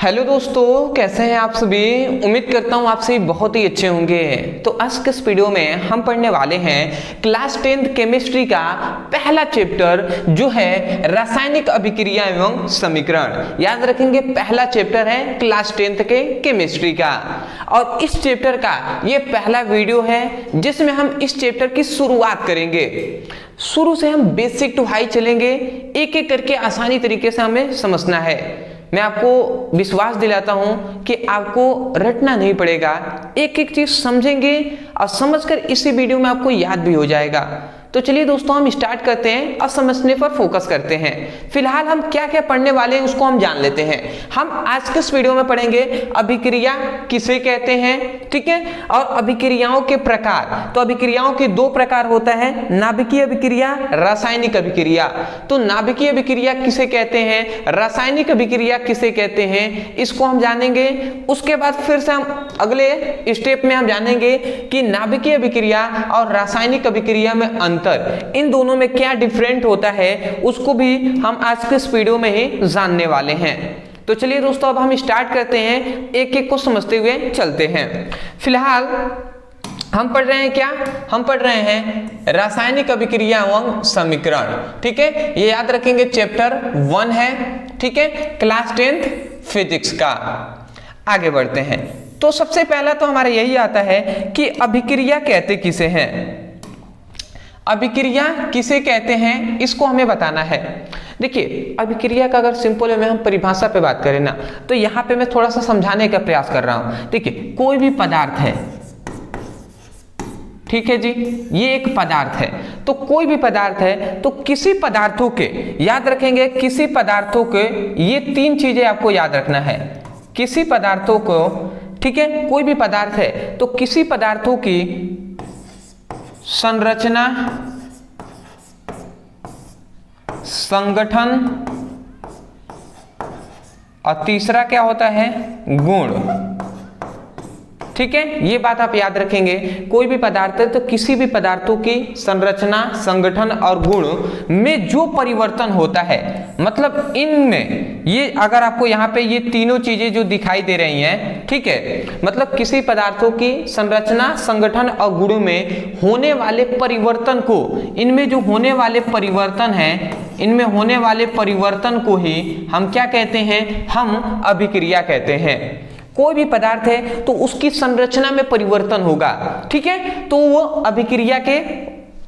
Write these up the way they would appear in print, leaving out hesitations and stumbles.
Hello दोस्तों, कैसे हैं आप सभी। उम्मीद करता हूँ आप सभी बहुत ही अच्छे होंगे। तो आज के इस वीडियो में हम पढ़ने वाले हैं क्लास 10th केमिस्ट्री का पहला चैप्टर जो है रासायनिक अभिक्रिया एवं समीकरण। याद रखेंगे पहला चैप्टर है क्लास 10th के केमिस्ट्री का, और इस चैप्टर का ये पहला वीडियो है जिसमें हम इस चैप्टर की शुरुआत करेंगे। शुरू से हम बेसिक टू हाई चलेंगे, एक एक करके आसानी तरीके से हमें समझना है। मैं आपको विश्वास दिलाता हूं कि आपको रटना नहीं पड़ेगा, एक एक चीज समझेंगे और समझकर इसी वीडियो में आपको याद भी हो जाएगा। तो चलिए दोस्तों हम स्टार्ट करते हैं और समझने पर फोकस करते हैं। फिलहाल हम क्या क्या पढ़ने वाले हैं उसको हम जान लेते हैं। हम आज के इस वीडियो में पढ़ेंगे अभिक्रिया किसे कहते हैं, ठीक है, और अभिक्रियाओं के प्रकार। तो अभिक्रियाओं के दो प्रकार होता है, नाभिकीय अभिक्रिया, रासायनिक अभिक्रिया। तो नाभिकीय अभिक्रिया किसे कहते हैं, रासायनिक अभिक्रिया किसे कहते हैं, इसको हम जानेंगे। उसके बाद फिर से हम अगले स्टेप में हम जानेंगे कि नाभिकीय अभिक्रिया और रासायनिक अभिक्रिया में अंतर, इन दोनों में क्या डिफरेंट होता है, उसको भी हम आज के इस वीडियो में ही जानने वाले हैं। तो चलिए दोस्तों अब हम स्टार्ट करते हैं, एक एक को समझते हुए चलते हैं। फिलहाल हम पढ़ रहे हैं क्या, हम पढ़ रहे हैं रासायनिक अभिक्रिया एवं समीकरण, ठीक है। ये याद रखेंगे चैप्टर 1 है, ठीक है, क्लास 10th फिजिक्स का। आगे बढ़ते हैं। तो सबसे पहला तो हमारा यही आता है कि अभिक्रिया कहते किसे हैं, अभिक्रिया किसे कहते हैं इसको हमें बताना है। देखिए अभिक्रिया का अगर सिंपल वे में हम परिभाषा पे बात करें ना, तो यहाँ पे मैं थोड़ा सा समझाने का प्रयास कर रहा हूँ। देखिए कोई भी पदार्थ है, ठीक है जी, ये एक पदार्थ है। तो कोई भी पदार्थ है तो किसी पदार्थों के, याद रखेंगे किसी पदार्थों के, ये तीन चीजें आपको याद रखना है। किसी पदार्थों को, ठीक है, कोई भी पदार्थ है तो किसी पदार्थों की संरचना, संगठन और तीसरा क्या होता है, गुण, ठीक है। ये बात आप याद रखेंगे। कोई भी पदार्थ है तो किसी भी पदार्थों की संरचना, संगठन और गुण में जो परिवर्तन होता है, मतलब इनमें ये अगर आपको यहाँ पे ये तीनों चीजें जो दिखाई दे रही हैं, ठीक है, मतलब किसी पदार्थों की संरचना, संगठन और गुणों में होने वाले परिवर्तन को, इनमें जो होने वाले परिवर्तन हैं, इनमें होने वाले परिवर्तन को ही हम क्या कहते हैं, हम अभिक्रिया कहते हैं। कोई भी पदार्थ है तो उसकी संरचना में परिवर्तन होगा, ठीक है, तो वो अभिक्रिया के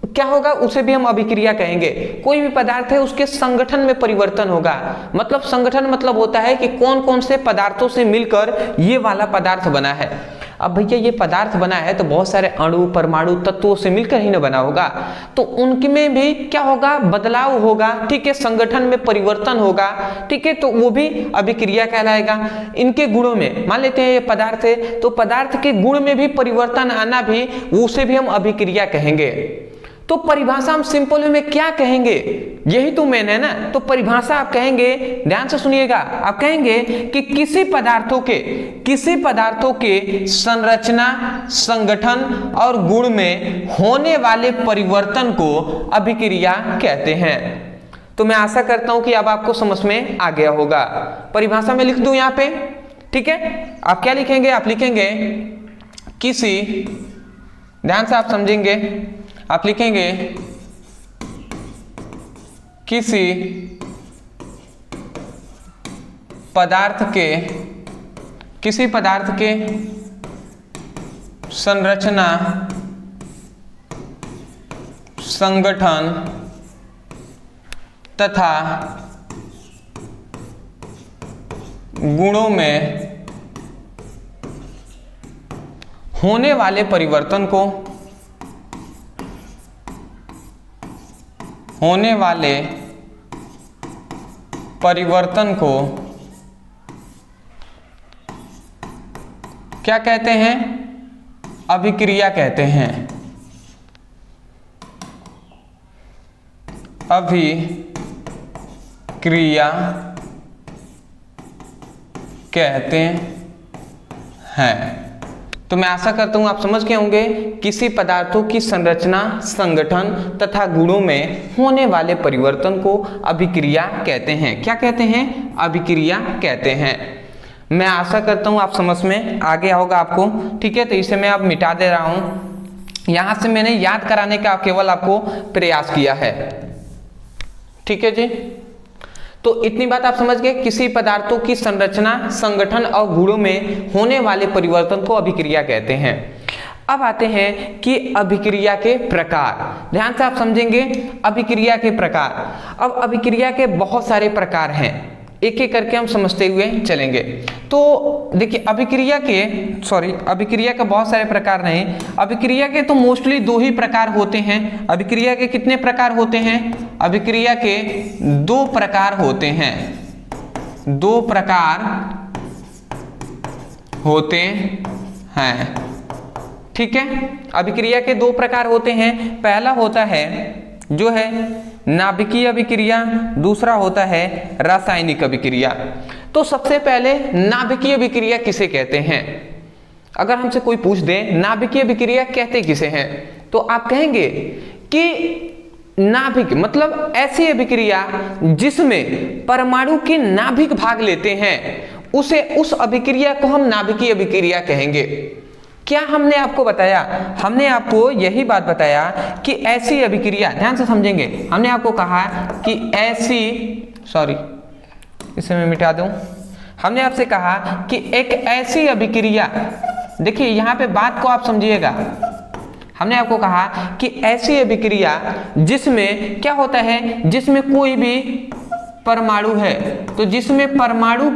क्या होगा, उसे भी हम अभिक्रिया कहेंगे। कोई भी पदार्थ है उसके संगठन में परिवर्तन होगा, मतलब संगठन मतलब होता है कि कौन कौन से पदार्थों से मिलकर ये वाला पदार्थ बना है। अब भैया ये पदार्थ बना है तो बहुत सारे अणु, परमाणु, तत्वों से मिलकर ही ना बना होगा, तो उनमें भी क्या होगा, बदलाव होगा, ठीक है, संगठन में परिवर्तन होगा, ठीक है, तो वो भी अभिक्रिया कहलाएगा। इनके गुणों में, मान लेते हैं ये पदार्थ है तो पदार्थ के गुण में भी परिवर्तन आना भी, उसे भी हम अभिक्रिया कहेंगे। तो परिभाषा हम सिंपल वे में क्या कहेंगे, यही तो मेन है ना। तो परिभाषा आप कहेंगे, ध्यान से सुनिएगा, आप कहेंगे कि किसी पदार्थों के संरचना, संगठन और गुण में होने वाले परिवर्तन को अभिक्रिया कहते हैं। तो मैं आशा करता हूं कि अब आपको समझ में आ गया होगा। परिभाषा में लिख दूं यहाँ पे, ठीक है। आप क्या लिखेंगे, आप लिखेंगे किसी, ध्यान से आप समझेंगे, आप लिखेंगे किसी पदार्थ के संरचना, संगठन तथा गुणों में होने वाले परिवर्तन को क्या कहते हैं, अभिक्रिया कहते हैं। अभिक्रिया कहते हैं। तो मैं आशा करता हूं आप समझ गए होंगे, किसी पदार्थों की संरचना, संगठन तथा गुणों में होने वाले परिवर्तन को अभिक्रिया कहते हैं। क्या कहते हैं? अभिक्रिया कहते हैं। मैं आशा करता हूँ आप समझ में आ गया होगा आपको। ठीक है, तो इसे मैं अब मिटा दे रहा हूँ। यहाँ से मैंने याद कराने का केवल आपको प्रयास किया है। ठीक है जी, तो इतनी बात आप समझ गए। किसी पदार्थों की संरचना, संगठन और गुणों में होने वाले परिवर्तन को अभिक्रिया कहते हैं। अब आते हैं कि अभिक्रिया के प्रकार। ध्यान से आप समझेंगे अभिक्रिया के प्रकार। अब अभिक्रिया के बहुत सारे प्रकार हैं, एक एक करके हम समझते हुए चलेंगे। तो देखिए अभिक्रिया के बहुत सारे प्रकार नहीं, अभिक्रिया के तो मोस्टली दो ही प्रकार होते हैं। अभिक्रिया के कितने प्रकार होते हैं? अभिक्रिया के दो प्रकार होते हैं, दो प्रकार होते हैं। ठीक है, अभिक्रिया के दो प्रकार होते हैं। पहला होता है जो है नाभिकीय अभिक्रिया, दूसरा होता है रासायनिक अभिक्रिया। तो सबसे पहले नाभिकीय अभिक्रिया किसे कहते हैं? अगर हमसे कोई पूछ दे नाभिकीय अभिक्रिया कहते किसे हैं, तो आप कहेंगे कि नाभिक मतलब ऐसी अभिक्रिया जिसमें परमाणु के नाभिक भाग लेते हैं, उस अभिक्रिया को हम नाभिकीय अभिक्रिया कहेंगे। क्या हमने आपको बताया? हमने आपको यही बात बताया कि ऐसी अभिक्रिया, ध्यान से समझेंगे, हमने आपको कहा कि इसे मैं मिटा दूं। हमने आपसे कहा कि एक ऐसी अभिक्रिया, देखिए यहां पे बात को आप समझिएगा। हमने आपको कहा कि ऐसी अभिक्रिया जिसमें क्या होता है, जिसमें कोई भी परमाणु है, तो जिसमें परमाणु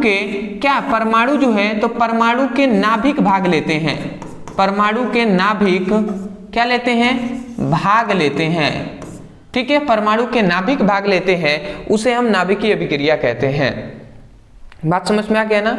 जो है तो परमाणु के नाभिक भाग लेते हैं, परमाणु के नाभिक क्या लेते हैं? भाग लेते हैं। ठीक है, परमाणु के नाभिक भाग लेते हैं, उसे हम नाभिकीय अभिक्रिया कहते हैं। बात समझ में आ गया ना?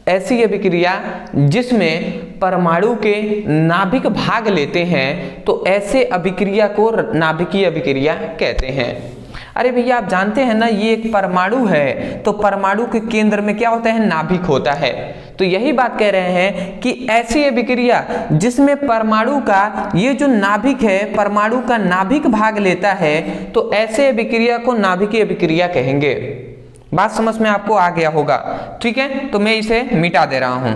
ऐसी अभिक्रिया जिसमें परमाणु के नाभिक भाग लेते हैं, तो ऐसे अभिक्रिया को नाभिकीय अभिक्रिया कहते हैं। अरे भैया आप जानते हैं ना, ये एक परमाणु है, तो परमाणु के केंद्र में क्या होता है? नाभिक होता है। तो यही बात कह रहे हैं कि ऐसी अभिक्रिया जिसमें परमाणु का ये जो नाभिक है, परमाणु का नाभिक भाग लेता है, तो ऐसे अभिक्रिया को नाभिकीय अभिक्रिया कहेंगे। बात समझ में आपको आ गया होगा। ठीक है, तो मैं इसे मिटा दे रहा हूं।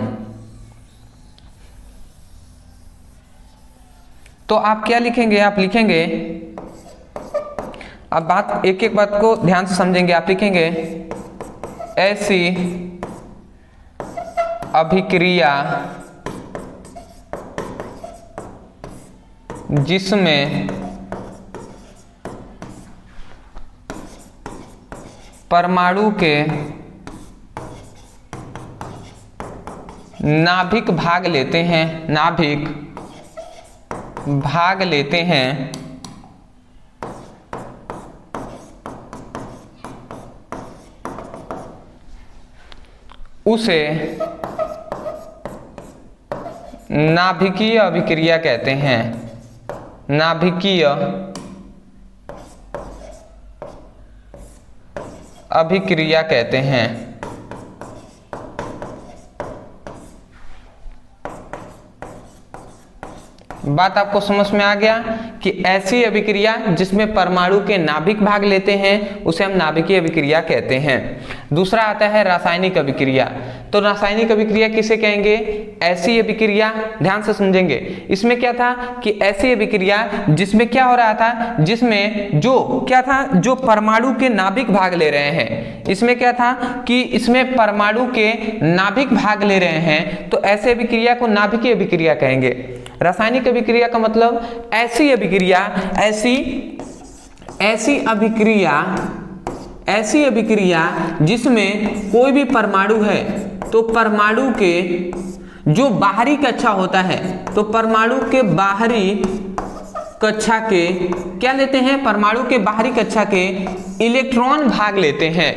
तो आप क्या लिखेंगे? आप लिखेंगे, अब बात एक एक बात को ध्यान से समझेंगे। आप लिखेंगे ऐसी अभिक्रिया जिसमें परमाणु के नाभिक भाग लेते हैं, नाभिक भाग लेते हैं, उसे नाभिकीय अभिक्रिया कहते हैं। नाभिकीय अभिक्रिया कहते हैं। बात आपको समझ में आ गया कि ऐसी अभिक्रिया जिसमें परमाणु के नाभिक भाग लेते हैं, उसे हम नाभिकीय अभिक्रिया कहते हैं। दूसरा आता है रासायनिक अभिक्रिया। तो रासायनिक अभिक्रिया किसे कहेंगे? ऐसी अभिक्रिया, ध्यान से समझेंगे। इसमें क्या था कि ऐसी अभिक्रिया जिसमें क्या हो रहा था, जिसमें जो परमाणु के नाभिक भाग ले रहे हैं। इसमें क्या था कि इसमें परमाणु के नाभिक भाग ले रहे हैं, तो ऐसे अभिक्रिया को नाभिकीय अभिक्रिया कहेंगे। रासायनिक अभिक्रिया का मतलब ऐसी अभिक्रिया जिसमें कोई भी परमाणु है, तो परमाणु के जो बाहरी कक्षा होता है, तो परमाणु के बाहरी कक्षा के क्या लेते हैं? परमाणु के बाहरी कक्षा के इलेक्ट्रॉन भाग लेते हैं।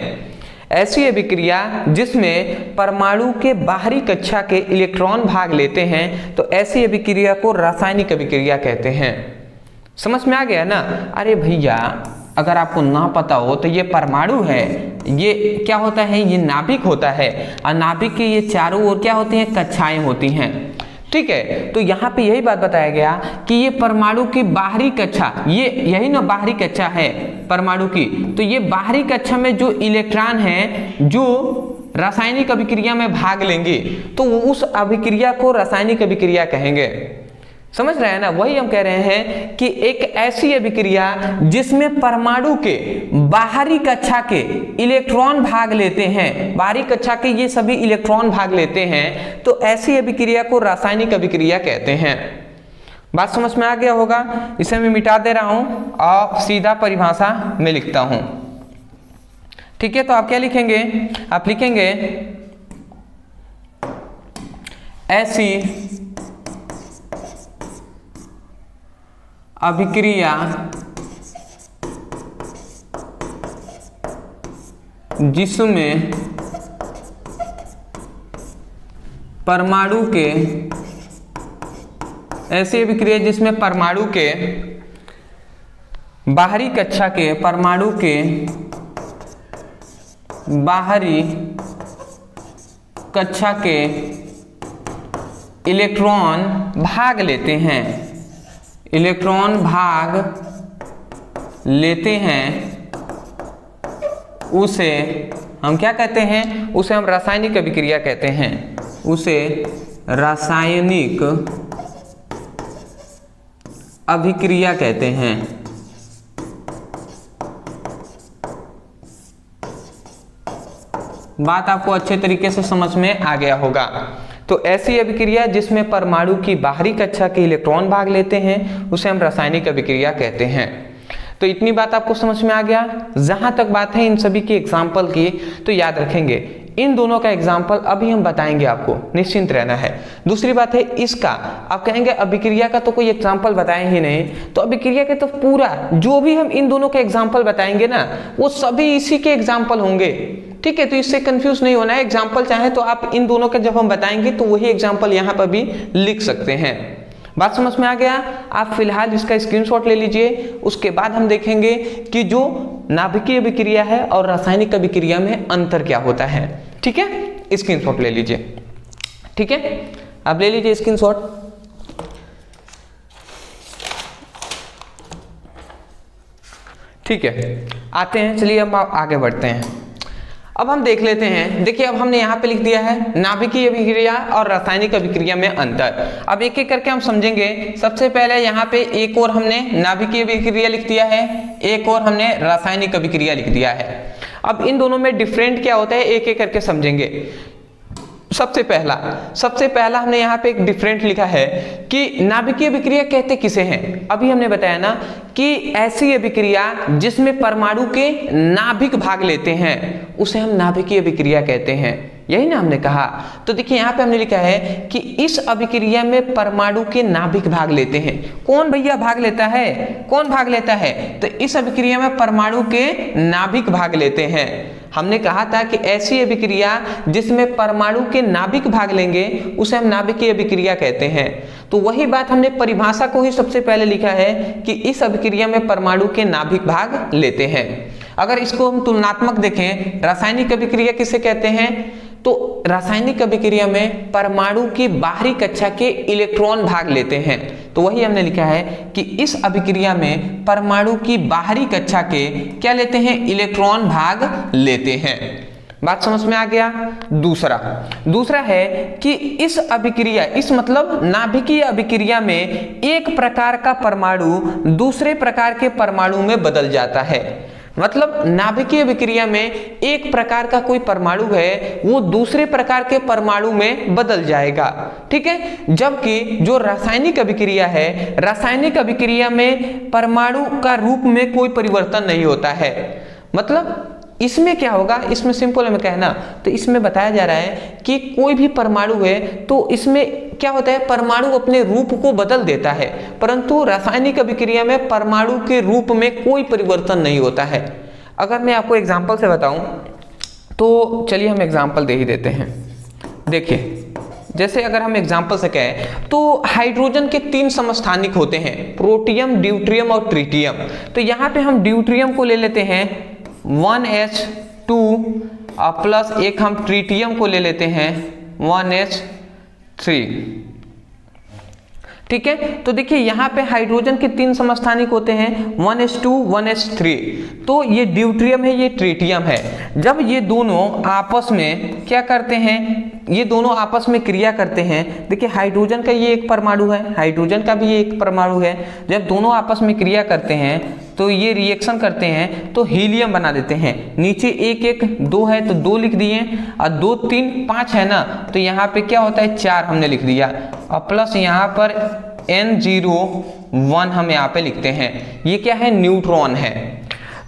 ऐसी अभिक्रिया जिसमें परमाणु के बाहरी कक्षा के इलेक्ट्रॉन भाग लेते हैं, तो ऐसी अभिक्रिया को रासायनिक अभिक्रिया कहते हैं। समझ में आ गया ना? अरे भैया अगर आपको ना पता हो तो ये परमाणु है, ये क्या होता है? ये नाभिक होता है, और नाभिक के ये चारों ओर क्या होती हैं? कक्षाएं होती हैं। ठीक है, तो यहाँ पे यही बात बताया गया कि ये परमाणु की बाहरी कक्षा, ये यही ना बाहरी कक्षा है परमाणु की, तो ये बाहरी कक्षा में जो इलेक्ट्रॉन है, जो रासायनिक अभिक्रिया में भाग लेंगे तो उस अभिक्रिया को रासायनिक अभिक्रिया कहेंगे। समझ रहे हैं ना? वही हम कह रहे हैं कि एक ऐसी अभिक्रिया जिसमें परमाणु के बाहरी कक्षा के इलेक्ट्रॉन भाग लेते हैं, बाहरी कक्षा के ये सभी इलेक्ट्रॉन भाग लेते हैं, तो ऐसी अभिक्रिया को रासायनिक अभिक्रिया कहते हैं। बात समझ में आ गया होगा? इसे मैं मिटा दे रहा हूं और सीधा परिभाषा में लिखता हूं। ठीक है, तो आप क्या लिखेंगे? आप लिखेंगे ऐसी अभिक्रिया जिसमें परमाणु के, ऐसी अभिक्रिया जिसमें परमाणु के बाहरी कक्षा के, परमाणु के बाहरी कक्षा के इलेक्ट्रॉन भाग लेते हैं, इलेक्ट्रॉन भाग लेते हैं, उसे हम क्या कहते हैं? उसे हम रासायनिक अभिक्रिया कहते हैं, उसे रासायनिक अभिक्रिया कहते हैं। बात आपको अच्छे तरीके से समझ में आ गया होगा। तो ऐसी अभिक्रिया जिसमें परमाणु की बाहरी कक्षा के इलेक्ट्रॉन भाग लेते हैं उसे हम रासायनिक अभिक्रिया कहते हैं। तो इतनी बात आपको समझ में आ गया। जहां तक बात है इन सभी के एग्जाम्पल की, तो याद रखेंगे इन दोनों का एग्जाम्पल अभी हम बताएंगे, आपको निश्चिंत रहना है। दूसरी बात है इसका, आप कहेंगे अभिक्रिया का तो कोई एग्जाम्पल बताएं ही नहीं, तो अभिक्रिया के तो पूरा जो भी हम इन दोनों के एग्जाम्पल बताएंगे ना, वो सभी इसी के एग्जाम्पल होंगे। ठीक है, तो इससे कंफ्यूज नहीं होना है। एग्जाम्पल चाहे तो आप इन दोनों का जब हम बताएंगे तो वही एग्जाम्पल यहाँ पर भी लिख सकते हैं। बात समझ में आ गया? आप फिलहाल इसका स्क्रीनशॉट ले लीजिए, उसके बाद हम देखेंगे कि जो नाभिकीय अभिक्रिया है और रासायनिक अभिक्रिया में अंतर क्या होता है। ठीक है, स्क्रीनशॉट ले लीजिए। ठीक है, आप ले लीजिए स्क्रीनशॉट। ठीक है, आते हैं, चलिए अब आगे बढ़ते हैं। अब हम देख लेते हैं। देखिए, अब हमने यहाँ पे लिख दिया है नाभिकीय अभिक्रिया और रासायनिक अभिक्रिया में अंतर। अब एक एक करके हम समझेंगे। सबसे पहले यहाँ पे एक और हमने नाभिकीय अभिक्रिया लिख दिया है, एक और हमने रासायनिक अभिक्रिया लिख दिया है। अब इन दोनों में डिफरेंट क्या होता है एक एक करके समझेंगे। सबसे पहला हमने यहाँ पे एक डिफरेंट लिखा है कि नाभिकीय अभिक्रिया कहते किसे हैं। अभी हमने बताया ना कि ऐसी अभिक्रिया जिसमें परमाणु के नाभिक भाग लेते हैं उसे हम नाभिकीय अभिक्रिया कहते हैं, यही ना हमने कहा। तो देखिए यहाँ पे हमने लिखा है कि इस अभिक्रिया में परमाणु के नाभिक भाग लेते हैं। कौन भैया भाग लेता है? कौन भाग लेता है? तो इस अभिक्रिया में परमाणु के नाभिक भाग लेते हैं। हमने कहा था कि ऐसी अभिक्रिया जिसमें परमाणु के नाभिक भाग लेंगे उसे हम नाभिकीय अभिक्रिया कहते हैं। तो वही बात हमने परिभाषा को ही सबसे पहले लिखा है कि इस अभिक्रिया में परमाणु के नाभिक भाग लेते हैं। अगर इसको हम तुलनात्मक देखें, रासायनिक अभिक्रिया किसे कहते हैं? तो रासायनिक अभिक्रिया में परमाणु की बाहरी कक्षा के इलेक्ट्रॉन भाग लेते हैं। तो वही हमने लिखा है कि इस अभिक्रिया में परमाणु की बाहरी कक्षा के क्या लेते हैं? इलेक्ट्रॉन भाग लेते हैं। बात समझ में आ गया? दूसरा है कि इस अभिक्रिया, इस मतलब नाभिकीय अभिक्रिया में एक प्रकार का परमाणु दूसरे प्रकार के परमाणु में बदल जाता है। मतलब नाभिकीय अभिक्रिया में एक प्रकार का कोई परमाणु है वो दूसरे प्रकार के परमाणु में बदल जाएगा। ठीक है, जबकि जो रासायनिक अभिक्रिया है, रासायनिक अभिक्रिया में परमाणु का रूप में कोई परिवर्तन नहीं होता है। मतलब इसमें क्या होगा, इसमें सिंपल में कहना तो इसमें बताया जा रहा है कि कोई भी परमाणु है तो इसमें क्या होता है, परमाणु अपने रूप को बदल देता है, परंतु रासायनिक अभिक्रिया में परमाणु के रूप में कोई परिवर्तन नहीं होता है। अगर मैं आपको एग्जांपल से बताऊं तो चलिए हम एग्जांपल दे ही देते हैं। देखिए, जैसे अगर हम एग्जांपल से कहें तो हाइड्रोजन के 3 समस्थानिक होते हैं, प्रोटियम, ड्यूट्रियम और ट्रिटियम। तो यहाँ पे हम ड्यूट्रियम को ले लेते हैं 1H2 प्लस एक हम ट्रिटियम को ले लेते हैं 1H3। ठीक है। तो देखिए यहाँ पे हाइड्रोजन के 3 समस्थानिक होते हैं 1s2 1s3। तो ये ड्यूट्रियम है, ये ट्रिटियम है। जब ये दोनों आपस में क्या करते हैं, ये दोनों आपस में क्रिया करते हैं। देखिए हाइड्रोजन का ये एक परमाणु है, हाइड्रोजन का भी ये एक परमाणु है। जब दोनों आपस में क्रिया करते हैं तो ये रिएक्शन करते हैं तो हीलियम बना देते हैं। नीचे 1 1 2 है तो 2 लिख दिए, और 2 3 5 है ना, तो यहाँ पे क्या होता है 4 हमने लिख दिया, और प्लस यहाँ पर N01 हम यहाँ पे लिखते हैं। ये क्या है, न्यूट्रॉन है।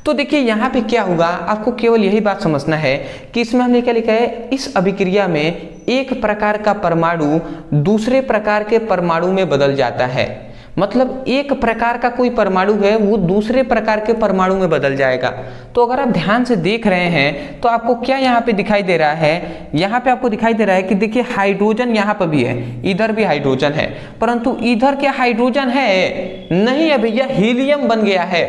तो देखिए यहाँ पे क्या होगा, आपको केवल यही बात समझना है कि इसमें हमने क्या लिखा है, इस अभिक्रिया में एक प्रकार का परमाणु दूसरे प्रकार के परमाणु में बदल जाता है। मतलब एक प्रकार का कोई परमाणु है वो दूसरे प्रकार के परमाणु में बदल जाएगा। तो अगर आप ध्यान से देख रहे हैं तो आपको क्या यहाँ पे दिखाई दे रहा है, यहाँ पे आपको दिखाई दे रहा है कि देखिए हाइड्रोजन यहाँ पर भी है, इधर भी हाइड्रोजन है, परंतु इधर क्या हाइड्रोजन है नहीं है भैया, हीलियम बन गया है।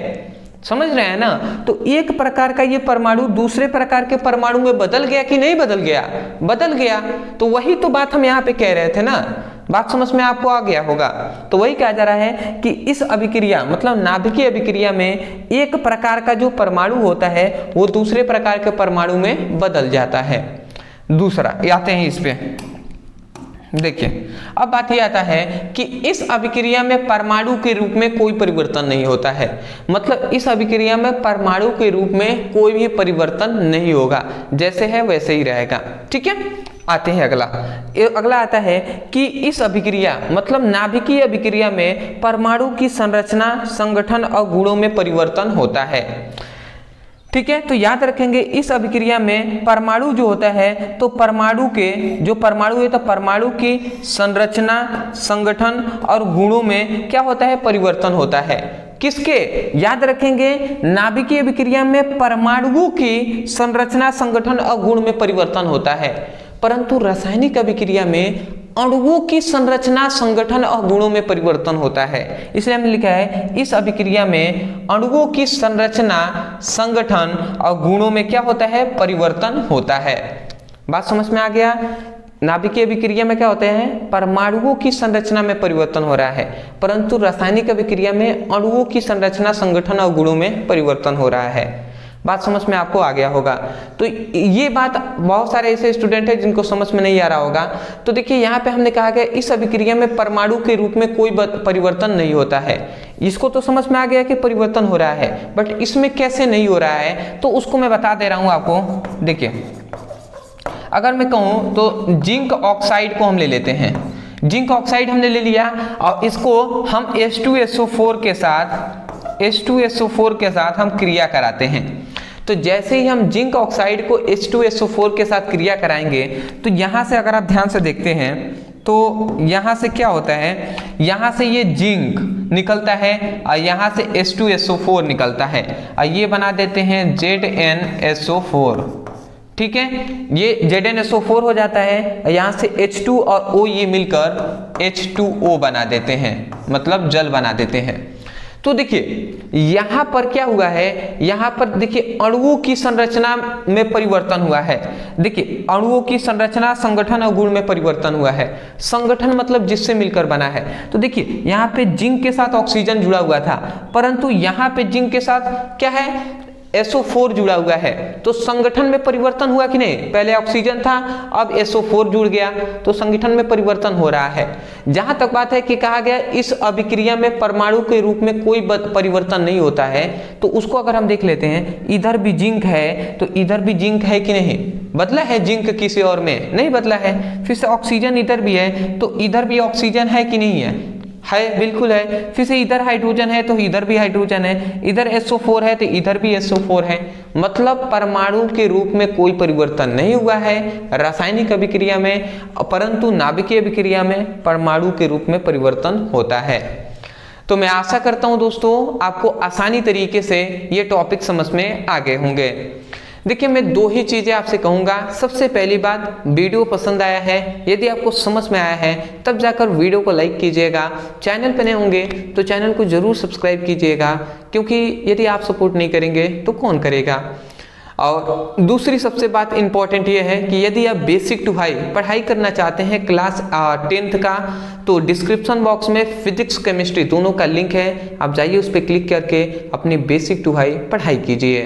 समझ रहे हैं ना। तो एक प्रकार का ये परमाणु दूसरे प्रकार के परमाणु में बदल गया कि नहीं बदल गया, बदल गया। तो वही तो बात हम यहाँ पे कह रहे थे ना, बात समझ में आपको आ गया होगा। तो वही कहा जा रहा है कि इस अभिक्रिया मतलब नाभिकीय अभिक्रिया में एक प्रकार का जो परमाणु होता है वो दूसरे प्रकार के परमाणु में बदल जाता है। दूसरा आते हैं इस पे, देखिए अब बात यह आता है कि इस अभिक्रिया में परमाणु के रूप में कोई परिवर्तन नहीं होता है। मतलब इस अभिक्रिया में परमाणु के रूप में कोई भी परिवर्तन नहीं होगा, जैसे है वैसे ही रहेगा। ठीक है, आते हैं अगला आता है कि इस अभिक्रिया मतलब नाभिकीय अभिक्रिया में परमाणु की संरचना, संगठन और गुणों में परिवर्तन होता है। ठीक है, तो याद रखेंगे इस अभिक्रिया में परमाणु जो होता है तो परमाणु के जो परमाणु है तो परमाणु की संरचना, संगठन और गुणों में क्या होता है, परिवर्तन होता है। किसके, याद रखेंगे नाभिकीय अभिक्रिया में परमाणुओं की संरचना, संगठन और गुण में परिवर्तन होता है, परंतु रासायनिक अभिक्रिया में अणुओं की संरचना, संगठन और गुणों में परिवर्तन होता है। इसलिए हमने लिखा है इस अभिक्रिया में अणुओं की संरचना, संगठन और गुणों में क्या होता है, परिवर्तन होता है। बात समझ में आ गया। नाभिकीय अभिक्रिया में क्या होते हैं, परमाणुओं की संरचना में परिवर्तन हो रहा है, परंतु रासायनिक अभिक्रिया में अणुओं की संरचना, संगठन और गुणों में परिवर्तन हो रहा है। बात समझ में आपको आ गया होगा। तो ये बात बहुत सारे ऐसे स्टूडेंट हैं जिनको समझ में नहीं आ रहा होगा। तो देखिए यहाँ पे हमने कहा कि इस अभिक्रिया में परमाणु के रूप में कोई परिवर्तन नहीं होता है। इसको तो समझ में आ गया कि परिवर्तन हो रहा है, बट इसमें कैसे नहीं हो रहा है तो उसको मैं बता दे रहा हूँ आपको। देखिए अगर मैं कहूँ तो जिंक ऑक्साइड को हम ले लेते हैं, जिंक ऑक्साइड हमने ले लिया और इसको हम H2SO4 के साथ हम क्रिया कराते हैं। तो जैसे ही हम जिंक ऑक्साइड को H2SO4 के साथ क्रिया कराएंगे तो यहाँ से अगर आप ध्यान से देखते हैं तो यहाँ से क्या होता है, यहाँ से ये जिंक निकलता है और यहाँ से H2SO4 निकलता है और ये बना देते हैं ZnSO4। ठीक है, ये ZnSO4 हो जाता है, यहाँ से H2 और O ये मिलकर H2O बना देते हैं, मतलब जल बना देते हैं। तो देखिए यहाँ पर क्या हुआ है, यहाँ पर देखिए अणुओं की संरचना में परिवर्तन हुआ है। देखिए अणुओं की संरचना, संगठन और गुण में परिवर्तन हुआ है। संगठन मतलब जिससे मिलकर बना है। तो देखिए यहाँ पे जिंक के साथ ऑक्सीजन जुड़ा हुआ था, परंतु यहाँ पे जिंक के साथ क्या है, SO4 जुड़ा हुआ है। तो संगठन में परिवर्तन हुआ कि नहीं, पहले ऑक्सीजन था अब SO4 जुड़ गया, तो संगठन में परिवर्तन हो रहा है। जहां तक बात है कि कहा गया इस अभिक्रिया में परमाणु के रूप में कोई परिवर्तन नहीं होता है, तो उसको अगर हम देख लेते हैं, इधर भी जिंक है तो इधर भी जिंक है कि नहीं, बदला है जिंक किसी और में, नहीं बदला है। फिर से ऑक्सीजन इधर भी है तो इधर भी ऑक्सीजन है कि नहीं है, बिल्कुल है। फिर से इधर हाइड्रोजन है तो इधर भी हाइड्रोजन है, इधर SO4 है तो इधर भी SO4 है। मतलब परमाणु के रूप में कोई परिवर्तन नहीं हुआ है रासायनिक अभिक्रिया में, परंतु नाभिकीय अभिक्रिया में परमाणु के रूप में परिवर्तन होता है। तो मैं आशा करता हूं दोस्तों आपको आसानी तरीके से ये टॉपिक समझ में आ गए होंगे। देखिए मैं दो ही चीजें आपसे कहूंगा। सबसे पहली बात, वीडियो पसंद आया है, यदि आपको समझ में आया है तब जाकर वीडियो को लाइक कीजिएगा। चैनल पर नए होंगे तो चैनल को जरूर सब्सक्राइब कीजिएगा, क्योंकि यदि आप सपोर्ट नहीं करेंगे तो कौन करेगा। और दूसरी सबसे बात इंपॉर्टेंट ये है कि यदि आप बेसिक टू हाई पढ़ाई करना चाहते हैं क्लास 10th का, तो डिस्क्रिप्शन बॉक्स में फिजिक्स केमिस्ट्री दोनों का लिंक है, आप जाइए उस पर क्लिक करके अपनी बेसिक टू हाई पढ़ाई कीजिए।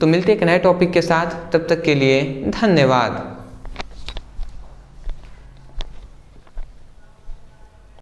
तो मिलते हैं एक नए टॉपिक के साथ, तब तक के लिए धन्यवाद।